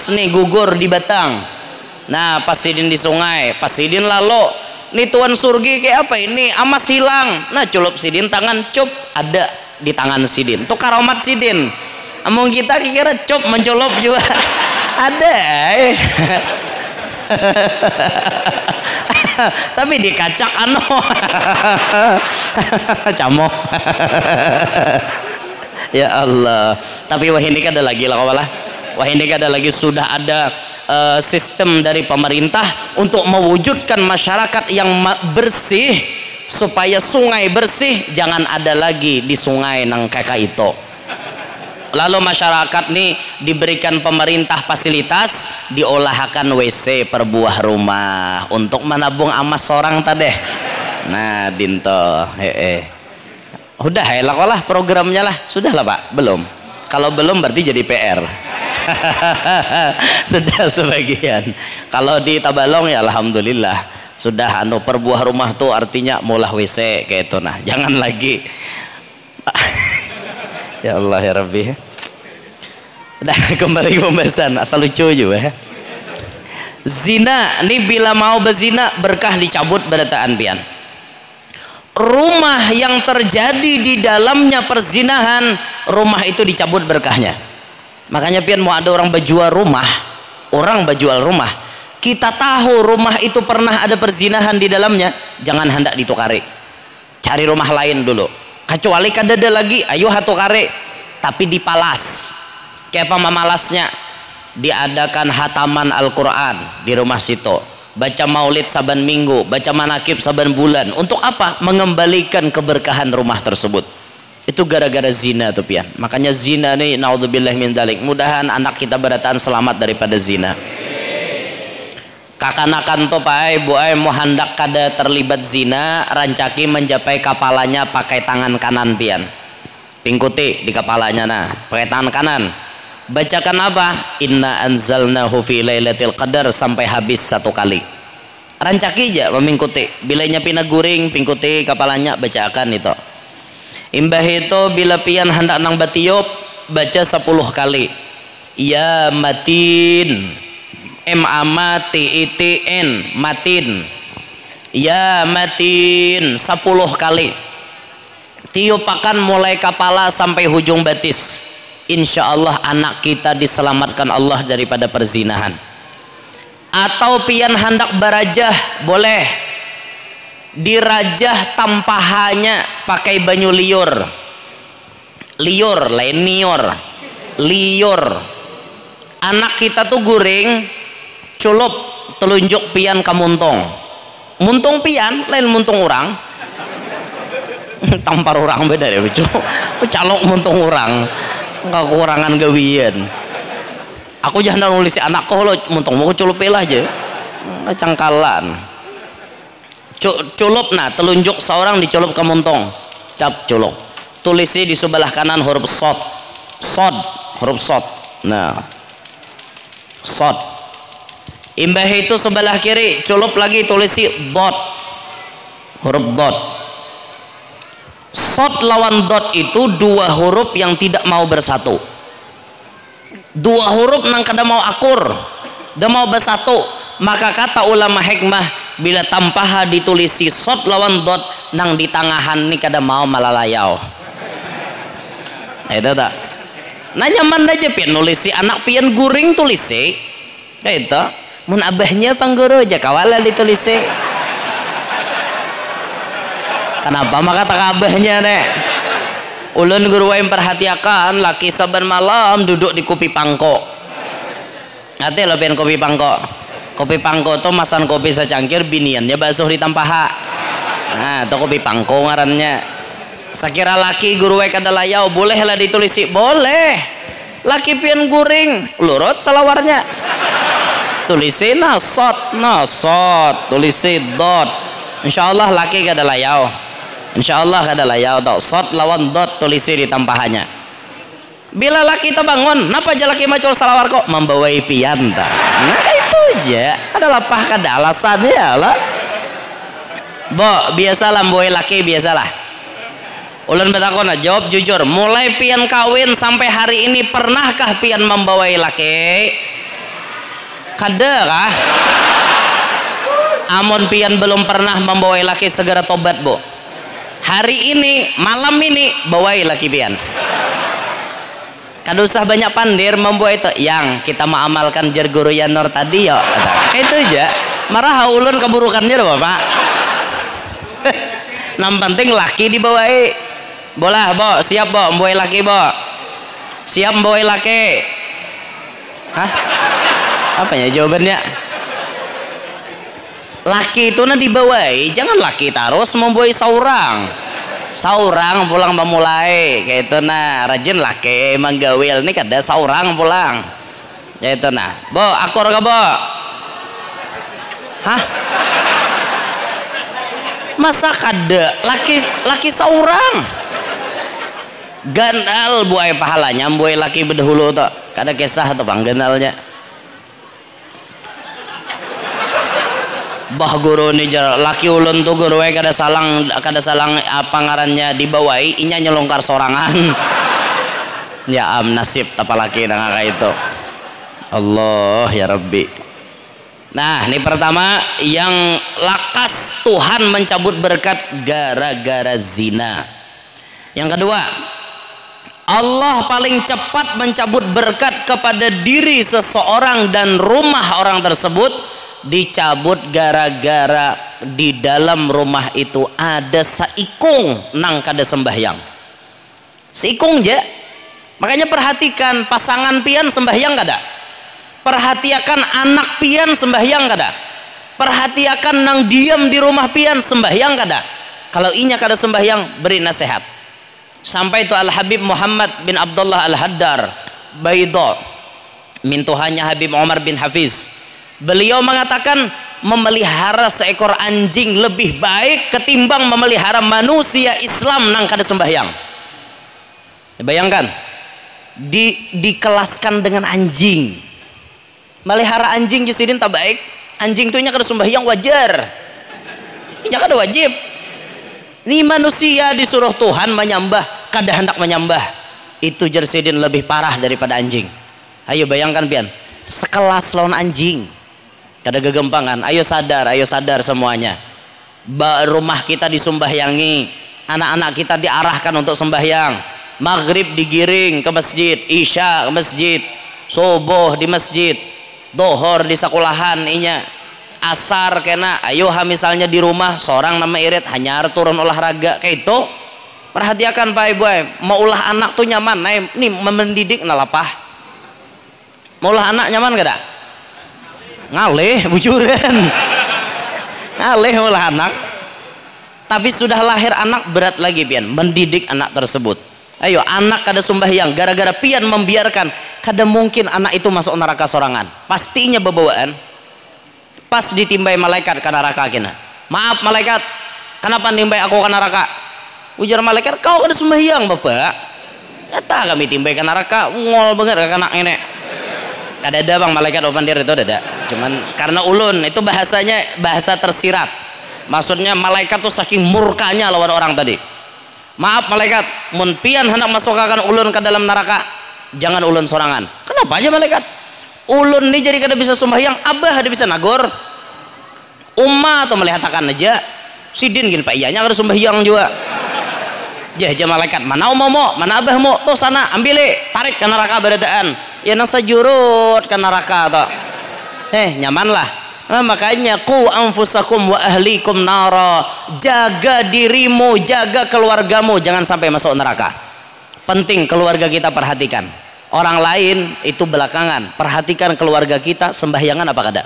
nih gugur di batang. Nah pas sidin di sungai, pas sidin lalu nih tuan surgi kayak apa ini emas hilang. Nah culup sidin tangan cup ada di tangan sidin tuh karamat sidin. Among kita kira cup mencolop juga ada tapi dikacak ano camo. Ya Allah, tapi wah ini kan ada lagi lah kawalah. Wah ini kan ada lagi, sudah ada sistem dari pemerintah untuk mewujudkan masyarakat yang bersih supaya sungai bersih. Jangan ada lagi di sungai nang kakak itu Lalu masyarakat nih diberikan pemerintah fasilitas diolahkan WC per buah rumah untuk menabung amas seorang tadeh. Nah dinto udah lah programnya lah. Sudah lah Pak? Belum? Kalau belum berarti jadi PR. Sudah sebagian. Kalau di Tabalong ya alhamdulillah sudah per buah rumah tuh artinya mulah WC kayak itu. Nah jangan lagi. Ya Allah ya Rabbi. Udah kembali ke pembahasan asal lucu juga ya. Zina ini bila mau berzina berkah dicabut berataan pian. Rumah yang terjadi di dalamnya perzinahan, rumah itu dicabut berkahnya. Makanya pian mau ada orang berjual rumah, kita tahu rumah itu pernah ada perzinahan di dalamnya, jangan hendak ditukari, cari rumah lain dulu. Kecuali kada ada lagi, ayo hatukari, tapi dipalas. Kayak apa mamalasnya? Diadakan hataman Al-Quran di rumah situ, baca maulid saban minggu, baca manakib saban bulan. Untuk apa? Mengembalikan keberkahan rumah tersebut. Itu gara-gara zina tuh pian. Makanya zina nih naudzubillah min dzalik. Mudahan anak kita berataan selamat daripada zina. Kakanakan tuh Pak Bu mau hendak kada terlibat zina, rancaki menjapai kepalanya pakai tangan kanan pian. Pingkuti di kepalanya nah, pakai tangan kanan. Bacakan apa? Inna anzalnahu fi lailatul qadar sampai habis 1 kali. Rancaki aja memingkuti. Bilanya pina guring, pingkuti kepalanya bacakan itu. Imbah itu bila pian hendak nang batiup baca 10 kali. Ya matin. M-A-M-A-T-I-T-N matin. Ya matin 10 kali. Tiupakan mulai kepala sampai hujung batis. Insya Allah anak kita diselamatkan Allah daripada perzinahan. Atau pian hendak barajah boleh dirajah tampahannya pakai banyu liur lain liur. Anak kita tuh guring culup telunjuk pian ke muntung pian lain muntung orang. Tampar orang beda ya calok muntung orang nggak kekurangan gawian. Aku jangan nulis si anakku lo muntung mau culup lah aja cangkalan culup. Nah telunjuk seorang diculup ke muntung cap culup, tulisi di sebelah kanan huruf sod huruf sod. Nah sod. Imbah itu sebelah kiri culup lagi tulisi dot huruf dot. Sod lawan dot itu 2 huruf yang tidak mau bersatu. 2 huruf nang kada mau akur, dah mau bersatu. Maka kata ulama hikmah bila tampaha ditulisi sod lawan dot nang di tangahan ni kada mau malalayau. Itu tak? Nah nyaman aja pian nulisi anak pian guring tulisi kayak itu. Mun abahnya pangguru aja kawala ditulisi. Kenapa maka tak abahnya nek? Ulun guru yang perhatiakan laki saban malam duduk di kopi pangko. Hati lo pian kopi pangko. Kopi pangko tuh masan kopi secangkir biniannya basuh di tampaha. Nah itu kopi pangko ngarannya. Sakira laki guru yang kada layau boleh lah ditulisi boleh. Laki pian guring lurut salawarnya. Tulisi nasot tulisi dot. Insyaallah laki kada layau. Insyaallah kada layau tau sot lawan dot tulisi di tampahannya. Bila laki itu bangun napa aja laki macul salawar kok membawai pian ta. Nah itu aja ada lapah kada alasannya lah. Bo biasalah membawai laki biasalah. Ulun betakon jawab jujur mulai pian kawin sampai hari ini pernahkah pian membawai laki? Kada kah? Amon pian belum pernah membawai laki segera tobat bu. Hari ini malam ini bawai laki pian. Kada usah banyak pandir membawa itu yang kita mengamalkan jar guru Yanor tadi ya. Itu aja. Marah ulun keburukannya dah Bapak. Nam penting laki dibawai. Bolah bo siap bo membawai laki bo. Siap membawai laki. Hah? Apa ya jawabannya? Laki itu nanti dibawai, jangan laki terus membawai seorang. Saurang pulang memulai kayak itu nah rajin laki manggawil nih kada saurang pulang kayak itu nah bo akur ke bo hah masa kada laki saurang ganal buai pahalanya buai laki berdahulu tuh kada kisah tuh bang ganalnya bah guru nih laki ulun tuh guru kada salang apa ngarannya dibawai inya nyelongkar sorangan ya nasib tapa laki nang kayak itu Allah ya Rabbi. Nah ini pertama yang lakas Tuhan mencabut berkat gara-gara zina. Yang kedua Allah paling cepat mencabut berkat kepada diri seseorang dan rumah orang tersebut dicabut gara-gara di dalam rumah itu ada saikung nang kada sembahyang. Saikung je. Makanya perhatikan pasangan pian sembahyang kada? Perhatikan anak pian sembahyang kada? Perhatikan nang diam di rumah pian sembahyang kada? Kalau inya kada sembahyang beri nasihat. Sampai itu Al Habib Muhammad bin Abdullah Al Haddar Baidho mintuhannya Habib Umar bin Hafiz. Beliau mengatakan memelihara seekor anjing lebih baik ketimbang memelihara manusia Islam nang kada sembahyang. Bayangkan dikelaskan dengan anjing. Melihara anjing jisidin tak baik. Anjing tuh nya kada sembahyang wajar. Inya kada wajib. Ini manusia disuruh Tuhan menyembah kada hendak menyembah. Itu jersidin lebih parah daripada anjing. Ayo bayangkan pian. Sekelas lawan anjing. Kada gegempangan, ayo sadar semuanya. Rumah kita disumbahyangi, anak-anak kita diarahkan untuk sembahyang. Maghrib digiring ke masjid, isya ke masjid, subuh di masjid, dohor di sekolahan inya, asar kena. Ayo misalnya di rumah seorang nama irit hanya turun olahraga kayak itu. Perhatikan Pak Ibu, mau ulah anak tuh nyaman, nih mendidik nalapah. Mau ulah anak nyaman gak ada? Ngalih bujuran ngalih olah anak tapi sudah lahir anak berat lagi pian mendidik anak tersebut. Ayo anak kada sembahyang gara-gara pian membiarkan kada mungkin anak itu masuk neraka sorangan pastinya bebawaan pas ditimbai malaikat ke neraka kena maaf malaikat kenapa nimbai aku ke neraka ujar malaikat kau kada sembahyang bapak kata kami timbai ke neraka ngol banget ke anak ini ada bang malaikat open dir itu ada cuman karena ulun itu bahasanya bahasa tersirat maksudnya malaikat tuh saking murkanya lawan orang tadi maaf malaikat mun pian hendak masukkan ulun ke dalam neraka jangan ulun sorangan kenapa aja malaikat ulun nih jadi kada bisa sembahyang abah ada bisa nagor umma atau melihatakan aja sidin gini pak iyanya kada sembahyang juga jah malaikat mana mau mana abah mau tuh sana ambil tarik ke neraka beradaan ya nang sajurut ke neraka toh nyaman lah makanya ku anfusakum wa ahlikum nara jaga dirimu jaga keluargamu jangan sampai masuk neraka. Penting keluarga kita perhatikan orang lain itu belakangan perhatikan keluarga kita sembahyangan apa kada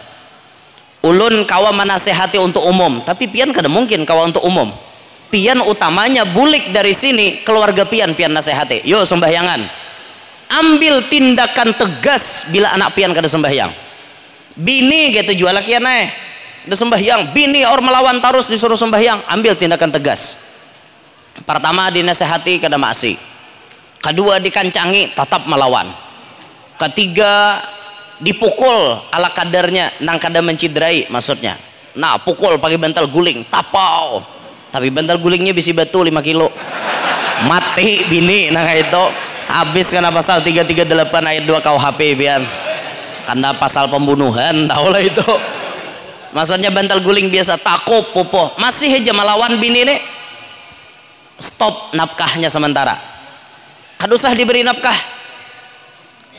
ulun kawa menasehati untuk umum tapi pian kada mungkin kawa untuk umum pian utamanya bulik dari sini keluarga pian nasehati yo sembahyangan ambil tindakan tegas bila anak pian kada sembahyang bini gitu jual laki aneh udah sembahyang bini orang melawan terus disuruh sembahyang ambil tindakan tegas pertama dinasehati kada maksi kedua dikancangi tetap melawan ketiga dipukul ala kadarnya nang kada mencidrai maksudnya nah pukul pakai bantal guling tapau tapi bantal gulingnya bisi batu 5 kilo mati bini nah itu habis karena pasal 338 ayat 2 KUHP pian karena pasal pembunuhan tahu lah itu maksudnya bantal guling biasa takut pupuh masih aja melawan bini nih stop nafkahnya sementara kada usah diberi nafkah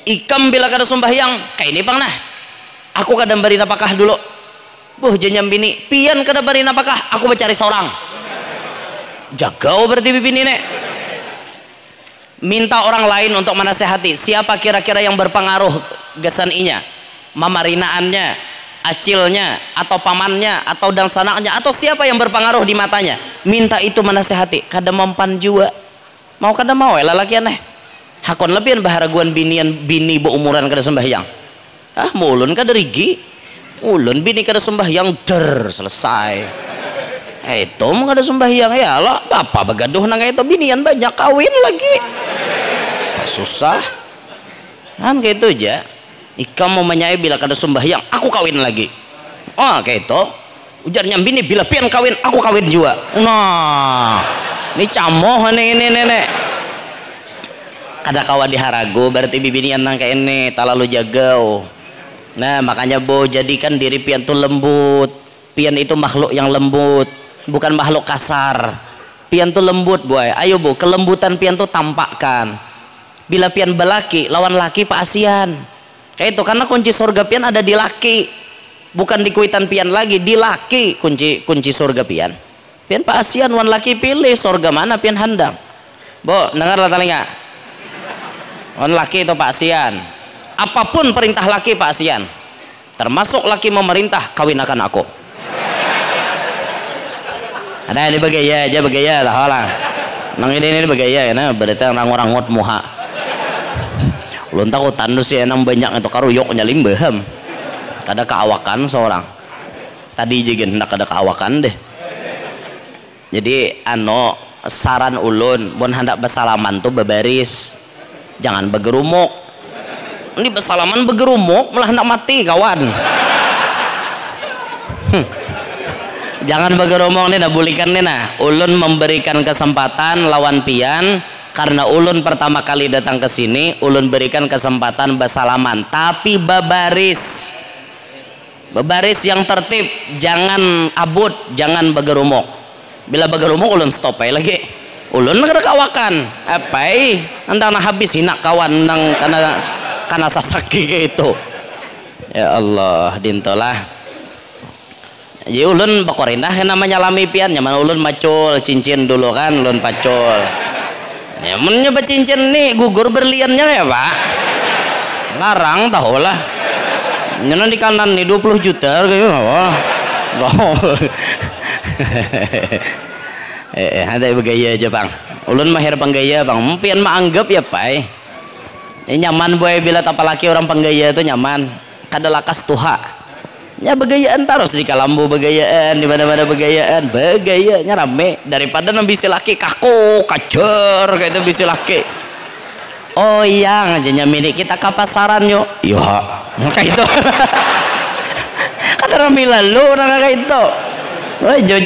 ikam bila kada sembahyang kayak ini pang nah aku kada beri nafkah dulu janyam bini pian kada beri nafkah aku mencari seorang jagau berarti bini nih minta orang lain untuk menasehati siapa kira-kira yang berpengaruh gesan inya mamarinaannya acilnya atau pamannya atau dangsanaknya atau siapa yang berpengaruh di matanya minta itu menasehati kada mempan jua mau kada mau lalaki aneh hakon lebihan baharaguan bini beumuran kada sembahyang mulun kada rigi ulun bini kada sembahyang selesai itu mau kada sembahyang ya lah apa begaduh nang itu binian banyak kawin lagi susah kan kayak itu aja ikam mau menyai bila kada sembahyang aku kawin lagi kayak itu ujarnya bini bila pian kawin aku kawin juga nah ini camoh ini nenek kada kawan diharagu berarti bibinian nang kayak ini tak lalu jaga nah makanya jadikan diri pian tuh lembut pian itu makhluk yang lembut bukan makhluk kasar pian tuh lembut boy ayo kelembutan pian tuh tampakkan bila pian belaki lawan laki paasian kayak itu karena kunci surga pian ada di laki bukan di kuitan pian lagi di laki kunci surga pian paasian wan laki pilih surga mana pian handang dengar lah telinga wan laki itu paasian apapun perintah laki paasian termasuk laki memerintah kawinakan aku ada ini bagaya aja bagaya lah nang ini bagaya nah berarti orang ngot muha ulun tahu tandus ya nang banyak itu karuyok nyalim behem kada keawakan seorang tadi juga hendak kada keawakan deh jadi saran ulun bon hendak bersalaman tuh bebaris jangan begerumuk ini bersalaman begerumuk malah hendak mati kawan jangan begerumuk nih bulikan nih ulun memberikan kesempatan lawan pian karena ulun pertama kali datang ke sini ulun berikan kesempatan bersalaman tapi bebaris yang tertib jangan abut jangan begerumuk bila begerumuk ulun stop aja lagi ulun kada kawakan andang habis hinak kawan nang karena sasaki kayak itu ya Allah dintolah jadi ulun bakorindah namanya lami pian nyaman ulun macul cincin dulu kan ulun pacul ya nyoba cincin nih gugur berliannya ya pak larang tahu lah nyoba di kanan nih 20 juta gitu ada bergaya aja bang ulun mahir penggaya bang pian maanggap ya pak nyaman boy bila apalagi orang penggaya itu nyaman kada lakas tuha ya begayaan terus di kalambu begayaan di mana-mana begayanya rame daripada nambisi laki kaku kacer kayak itu bisi laki yang aja nyamini kita ke pasaran yuk kayak itu ada rame lalu kayak itu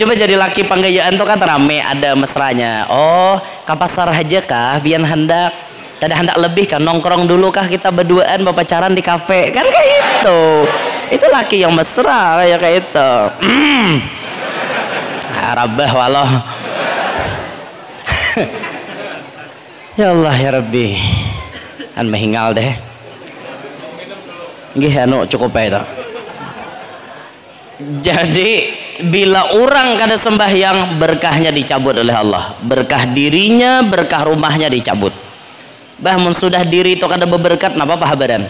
coba jadi laki penggayaan tuh kan rame ada mesranya ke pasar aja kah biar hendak tidak hendak lebih kan nongkrong dulu kah kita berduaan pacaran di kafe kan kayak itu laki yang mesra kayak itu rabah walau ya Allah ya Rabbi kan mehingal deh nggih cukup itu jadi bila orang kada sembahyang berkahnya dicabut oleh Allah berkah dirinya berkah rumahnya dicabut bahmun sudah diri itu kada beberkat napa pahabaran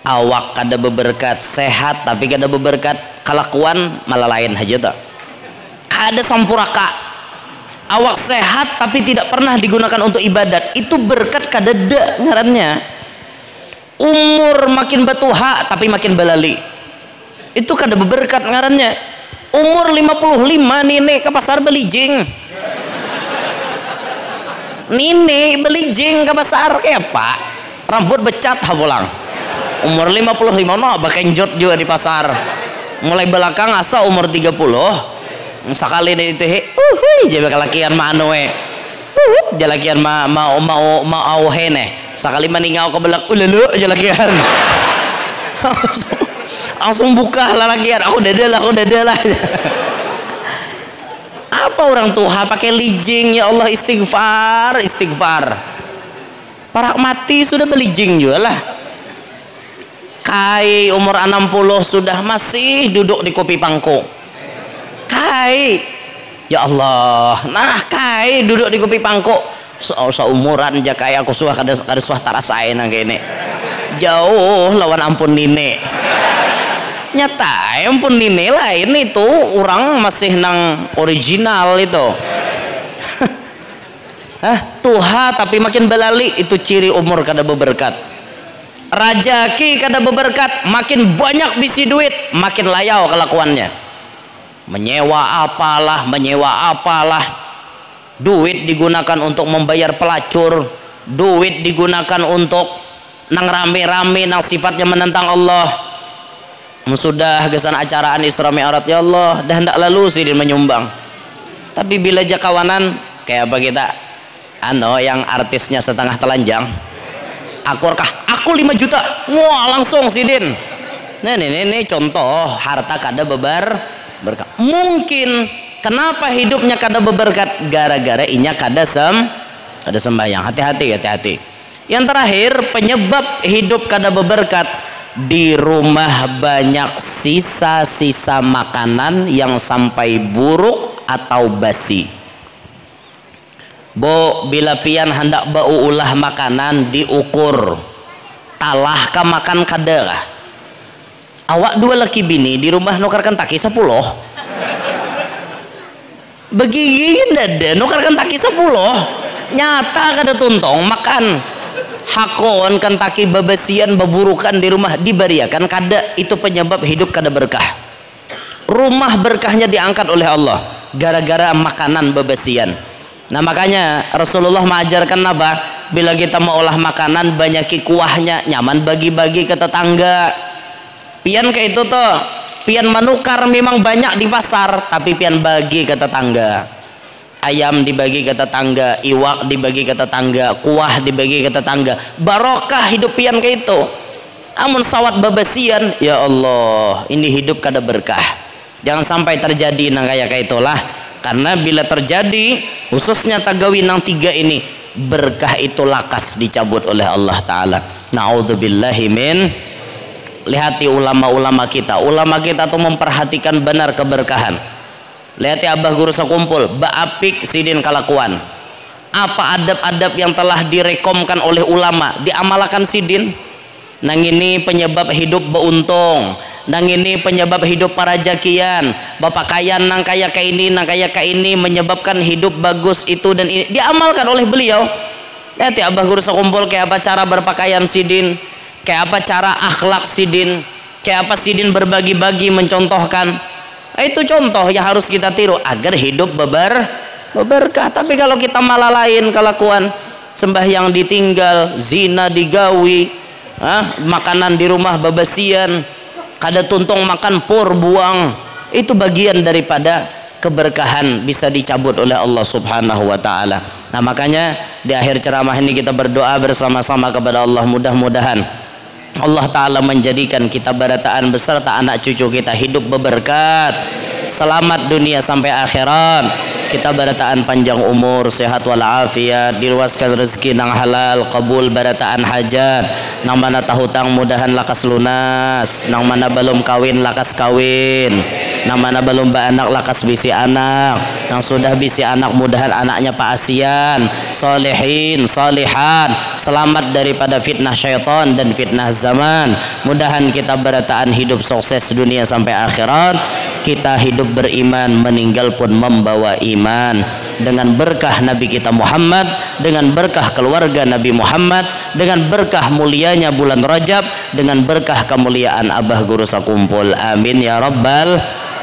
awak kada beberkat sehat tapi kada beberkat kelakuan malah lain aja tak kada sampuraka awak sehat tapi tidak pernah digunakan untuk ibadat itu berkat kada ada ngarannya umur makin batuha tapi makin balali itu kada beberkat ngarannya umur 55 nini ke pasar belijing nini belijing ke pasar kayak pak rambut becat hapulang umur 55 bakenjot juga di pasar mulai belakang asa umur 30 sekali nih itu jadi kelakian maanoe jalakian mau hene sekali meninggal ke belak ulelu jalakian langsung buka lalakian aku dadalah apa orang tua pakai lijing ya Allah istighfar para mati sudah belijing juga lah kai umur 60 sudah masih duduk di kopi pangko kai ya Allah kai duduk di kopi pangko seumuran aja kayak aku suah kada suah tarasain kayak ini jauh lawan ampun nine Nyata yang pun dinilai ini tuh orang masih nang original itu. Tuha tapi makin belali, itu ciri umur kada beberkat. Rajaki kada beberkat, makin banyak bisi duit makin layau kelakuannya, menyewa apalah, duit digunakan untuk membayar pelacur, duit digunakan untuk nang rame-rame nang sifatnya menentang Allah. Sudah gesan acaraan Isra Mi'raj, ya Allah dah hendak lalu sih dia menyumbang. Tapi bila jakawanan kayak apa kita yang artisnya setengah telanjang, aku 5 juta, wah langsung sidin. Ini contoh harta kada berkah. Mungkin kenapa hidupnya kada berberkat, gara-gara inya kada sembahyang. Hati-hati. Yang terakhir, penyebab hidup kada berberkat, di rumah banyak sisa-sisa makanan yang sampai buruk atau basi. Bila pian hendak bau ulah makanan, diukur talah ka makan kada kah? Awak 2 laki bini di rumah nukarkan taki 10. Begigin dada nukarkan taki 10. Nyata kada tuntong makan. Hakon kan taki babasian baburukan di rumah dibariakan kada, itu penyebab hidup kada berkah. Rumah berkahnya diangkat oleh Allah gara-gara makanan babasian. Nah makanya Rasulullah mengajarkan apa? Bila kita mau olah makanan banyaki kuahnya, nyaman bagi-bagi ke tetangga. Pian kayak itu tuh, pian menukar memang banyak di pasar, tapi pian bagi ke tetangga. Ayam dibagi ke tetangga, iwak dibagi ke tetangga, kuah dibagi ke tetangga, barokah hidup pian kayak itu. Amun sawat babasian, ya Allah ini hidup kada berkah. Jangan sampai terjadi nang kayak itulah, karena bila terjadi khususnya tagawi nang 3 ini, berkah itu lakas dicabut oleh Allah Ta'ala. Na'udzubillahi min. Lihati ulama-ulama kita tuh memperhatikan benar keberkahan. Lihat ya abah guru sekumpul baapik sidin kalakuan, apa adab-adab yang telah direkomkan oleh ulama diamalkan sidin. Nang ini penyebab hidup beuntung, nang ini penyebab hidup para jakian, bapak kaya nang kaya ini menyebabkan hidup bagus itu dan ini diamalkan oleh beliau. Lihat ya abah guru sekumpul kayak apa cara berpakaian sidin, kayak apa cara akhlak sidin, kayak apa sidin berbagi-bagi mencontohkan. Itu contoh yang harus kita tiru agar hidup berkah. Tapi kalau kita malah lain kelakuan, sembahyang ditinggal, zina digawi, makanan di rumah babasian, kada tuntung makan pur buang, itu bagian daripada keberkahan bisa dicabut oleh Allah Subhanahu wa Ta'ala. Nah makanya di akhir ceramah ini kita berdoa bersama-sama kepada Allah, mudah-mudahan Allah Ta'ala menjadikan kita barataan beserta anak cucu kita hidup berberkat, selamat dunia sampai akhirat. Kita barataan panjang umur, sehat walafiat, diluaskan rezeki nang halal, kabul barataan hajat. Nang mana tahu tang mudahan lakas lunas, nang mana belum kawin lakas kawin, nang mana belum beranak lakas bisi anak, nang sudah bisi anak mudahan anaknya paasian, solehin, solehan, selamat daripada fitnah syaitan dan fitnah zaman. Mudahan kita barataan hidup sukses dunia sampai akhirat. Kita hidup beriman, meninggal pun membawa iman, dengan berkah Nabi kita Muhammad, dengan berkah keluarga Nabi Muhammad, dengan berkah mulianya bulan Rajab, dengan berkah kemuliaan abah guru sakumpul. Amin ya rabbal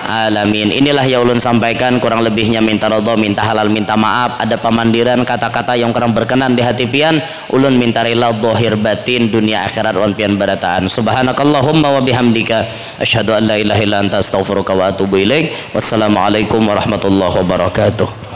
alamin. Inilah yang ulun sampaikan, kurang lebihnya minta ridha, minta halal, minta maaf. Ada pamandiran kata-kata yang kurang berkenan di hati pian, ulun minta rela zahir batin dunia akhirat wan pian barataan. Subhanakallahumma wa bihamdika asyhadu an la ilaha illa anta astaghfiruka wa atubu ilaik. Wassalamualaikum warahmatullahi wabarakatuh.